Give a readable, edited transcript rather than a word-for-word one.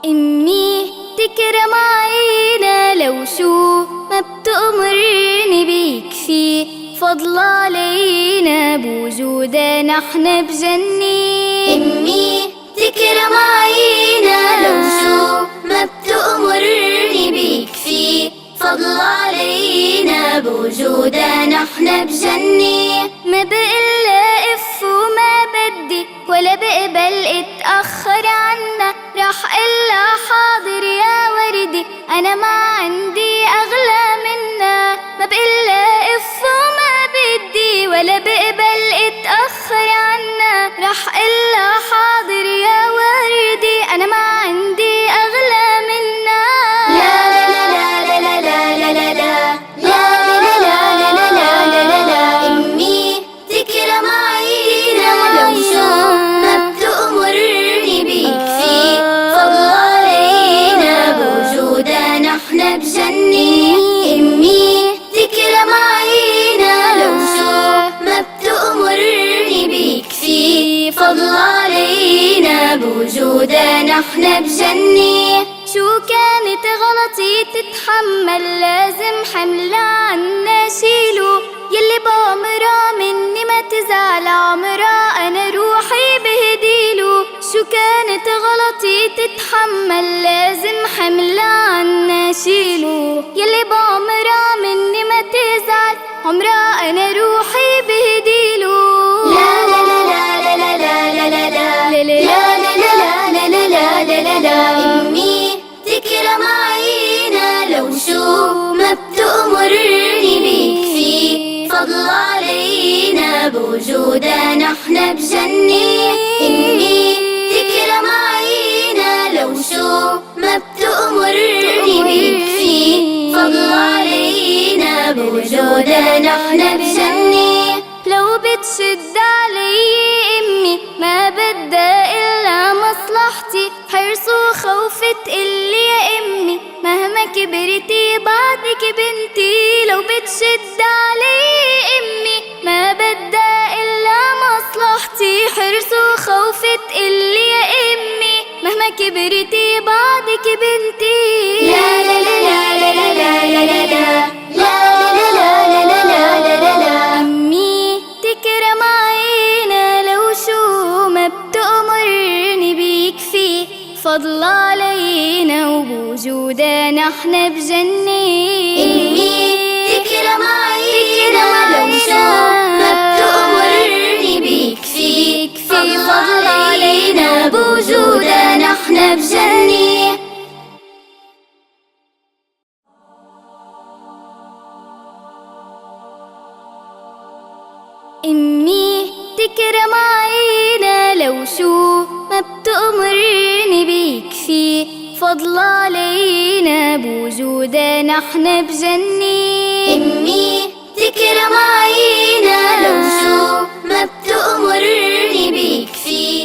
أمي تكرم عينا لو شو ما بتأمرني بيكفي فضل علينا بوجودها نحن بجنة. أمي تكرم عينا لو شو ما بتأمرني بيكفي فضل علينا بوجودها نحن بجنة. ما بقلها اف وما بدي ولا بقبل اتأخر عنا، راح قلها حاضر يا وردي أنا ما عندي أغلى منا. ما بقلها اف وما بدي ولا بقبل اتأخر عنا، راح قلها حاضر يا وردي أنا ما عندي أغلى منا. لا لا لا لا لا لا لا لا لا لا لا لا لا لا لا. أمي تكرم عينا لو شو ما بتأمرني بيكفي فضل علينا بوجودها نحن بجنة. أمي تكرم عينا لو شو ما بتأمرني بيكفي فضل علينا بوجودها نحن بجنة. شو كانت غلطي تتحمل لازم حملها عنا شيلو، يلي بأمرها مني ما تزعل عمرها أنا روحي بهديلو. شو كانت غلطي تتحمل لازم حملها عنا شيلو، يلي بأمرها مني ما تزعل عمرها أنا روحي بهديلو. لا لا لا لا لا لا لا لا لا لا لا لا لا لا لا. أمي تكرم عينا لو شو ما بتأمرني بيكفي فضل علينا بوجودها نحن بجنة. أمي تكرم عينا لو شو ما بتأمرني بيكفي فضل علينا بوجودها نحن بجنة. لو بتشد علي أمي ما بدها إلا مصلحتي، حرص وخوف تقلي يا أمي مهما كبرتي بعدك بنتي. لو بتشد علي أمي ما بدها إلا مصلحتي، حرص وخوف تقلي يا أمي مهما كبرتي بعدك بنتي. لا لا لا لا لا لا لا لا لا لا لا لا لا لا. أمي تكرم عينا لو شو ما بتأمرني بيكفي فضل علينا وبوجودها نحن بجنة. أمي تكرم عينا لو شو ما بتأمرني بيكفي فضل علينا وبوجودها نحن بجنة. أمي تكرم عينا لو شو ما بتأمرني بيكفي فضل علينا بوجودها نحن بجنة. أمي تكرم عينا لو شو ما بتأمرني بيكفي